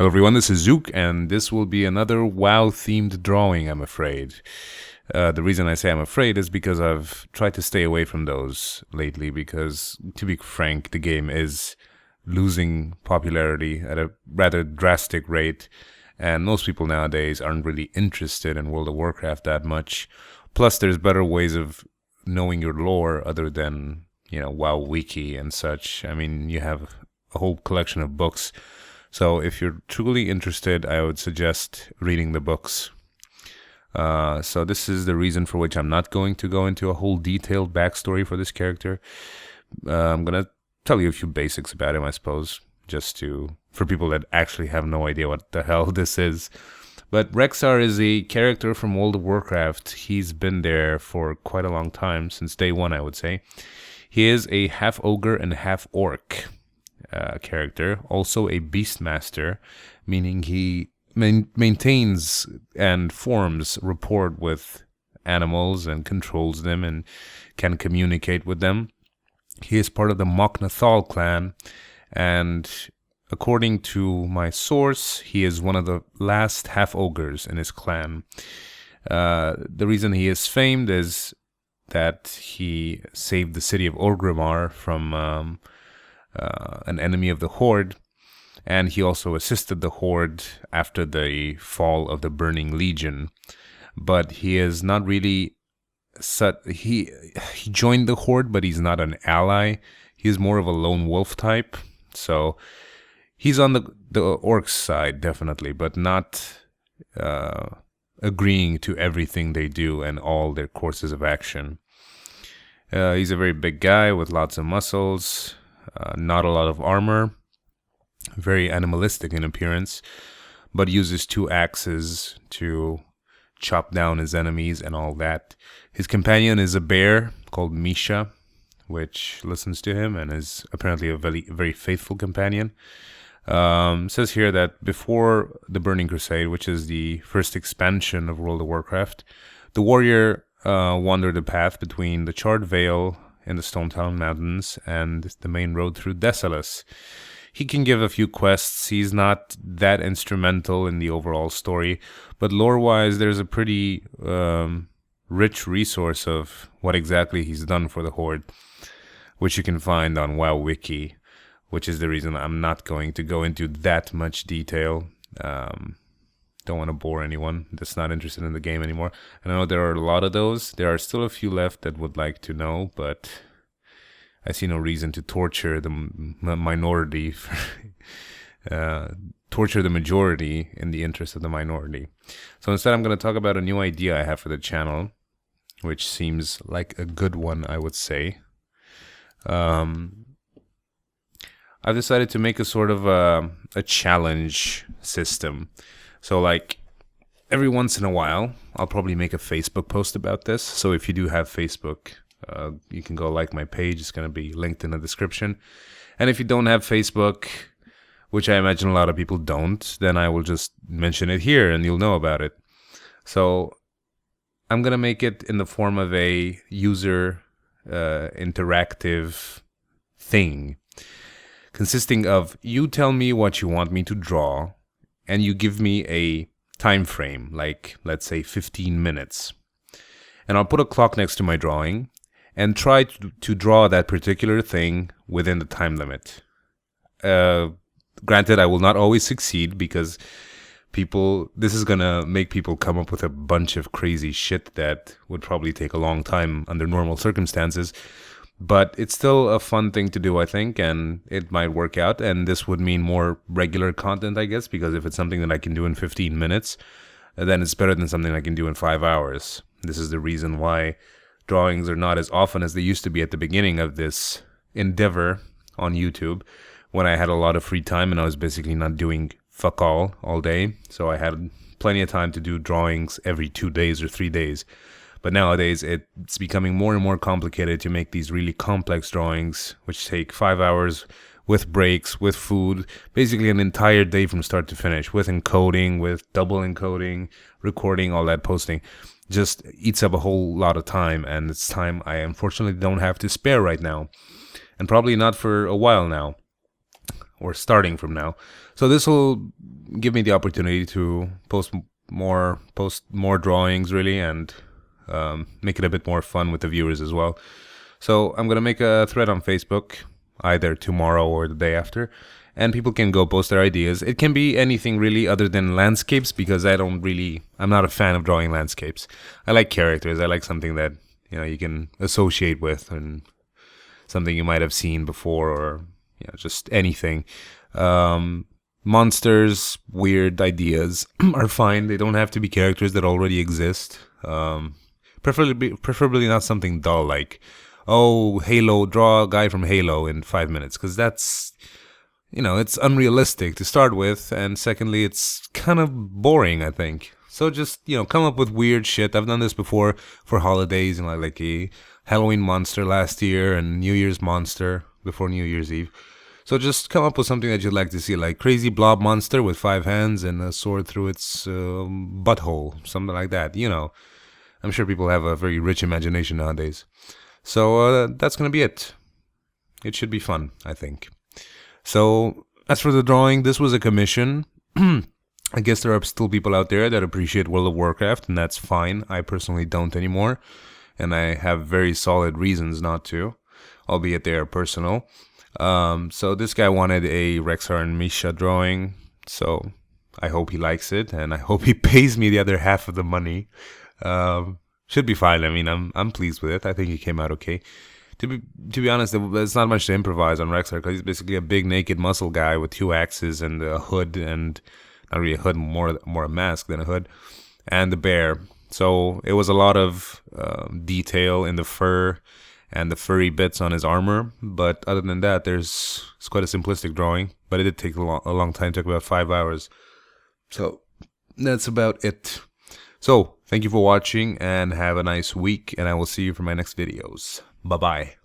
Hello everyone, this is Zooc, and this will be another WoW-themed drawing, I'm afraid. The reason I say I'm afraid is because I've tried to stay away from those lately because, to be frank, the game is losing popularity at a rather drastic rate, and most people nowadays aren't really interested in World of Warcraft that much. Plus, there's better ways of knowing your lore other than, WoW Wiki and such. I mean, you have a whole collection of books. So if you're truly interested, I would suggest reading the books. So this is the reason for which I'm not going to go into a whole detailed backstory for this character. I'm going to tell you a few basics about him, I suppose, for people that actually have no idea what the hell this is. But Rexxar is a character from World of Warcraft. He's been there for quite a long time, since day one, I would say. He is a half ogre and half orc character, also a beastmaster, meaning he maintains and forms rapport with animals and controls them and can communicate with them. He is part of the Mok'Nathal clan, and according to my source, he is one of the last half-ogres in his clan. The reason he is famed is that he saved the city of Orgrimmar from an enemy of the Horde, and he also assisted the Horde after the fall of the Burning Legion. But he is not really he joined the Horde, but he's not an ally. He is more of a lone wolf type, so he's on the orcs side definitely, but not agreeing to everything they do and all their courses of action. He's a very big guy with lots of muscles. Not a lot of armor, very animalistic in appearance, but uses 2 axes to chop down his enemies and all that. His companion is a bear called Misha, which listens to him and is apparently a very, very faithful companion. It says here that before the Burning Crusade, which is the first expansion of World of Warcraft, the warrior wandered a path between the Charred Vale in the Stonetown Mountains and the main road through Desolace. He can give a few quests. He's not that instrumental in the overall story, but lore-wise, there's a pretty rich resource of what exactly he's done for the Horde, which you can find on WoW Wiki, which is the reason I'm not going to go into that much detail. Don't want to bore anyone that's not interested in the game anymore. And I know there are a lot of those. There are still a few left that would like to know, but I see no reason to torture the minority, torture the majority in the interest of the minority. So instead, I'm going to talk about a new idea I have for the channel, which seems like a good one, I would say. I've decided to make a sort of a challenge system. So, like, every once in a while, I'll probably make a Facebook post about this. So if you do have Facebook, you can go like my page. It's going to be linked in the description. And if you don't have Facebook, which I imagine a lot of people don't, then I will just mention it here and you'll know about it. So I'm going to make it in the form of a user interactive thing, consisting of you tell me what you want me to draw, and you give me a time frame, like, let's say 15 minutes. And I'll put a clock next to my drawing and try to draw that particular thing within the time limit. Granted, I will not always succeed because this is going to make people come up with a bunch of crazy shit that would probably take a long time under normal circumstances. But it's still a fun thing to do, I think, and it might work out. And this would mean more regular content, I guess, because if it's something that I can do in 15 minutes, then it's better than something I can do in 5 hours. This is the reason why drawings are not as often as they used to be at the beginning of this endeavor on YouTube, when I had a lot of free time and I was basically not doing fuck all day. So I had plenty of time to do drawings every 2 days or 3 days. But nowadays, it's becoming more and more complicated to make these really complex drawings, which take 5 hours with breaks, with food, basically an entire day from start to finish, with encoding, with double encoding, recording, all that posting. Just eats up a whole lot of time, and it's time I unfortunately don't have to spare right now. And probably not for a while now, or starting from now. So this will give me the opportunity to post more drawings, really, and make it a bit more fun with the viewers as well. So I'm gonna make a thread on Facebook either tomorrow or the day after, and people can go post their ideas. It can be anything really other than landscapes, because I'm not a fan of drawing landscapes. I like characters. I like something that, you know, you can associate with, and something you might have seen before, or, you know, just anything. Monsters, weird ideas are fine. They don't have to be characters that already exist. Preferably not something dull like, oh, Halo, draw a guy from Halo in 5 minutes, because that's, you know, it's unrealistic to start with, and secondly, it's kind of boring, I think. So just, you know, come up with weird shit. I've done this before for holidays, and like a Halloween monster last year and New Year's monster before New Year's Eve. So just come up with something that you'd like to see, like crazy blob monster with 5 hands and a sword through its butthole, something like that. You know, I'm sure people have a very rich imagination nowadays. So that's going to be it. It should be fun, I think. So as for the drawing, this was a commission. I guess there are still people out there that appreciate World of Warcraft, and that's fine. I personally don't anymore, and I have very solid reasons not to, albeit they are personal. So this guy wanted a Rexxar and Misha drawing, so I hope he likes it, and I hope he pays me the other half of the money. Should be fine. I mean, I'm pleased with it. I think it came out okay. To be honest, there's not much to improvise on Rexxar, because he's basically a big naked muscle guy with 2 axes and a hood, and not really a hood, more a mask than a hood, and the bear. So it was a lot of detail in the fur and the furry bits on his armor, but other than that, it's quite a simplistic drawing, but it did take a long time. It took about 5 hours. So that's about it. So thank you for watching, and have a nice week, and I will see you for my next videos. Bye-bye.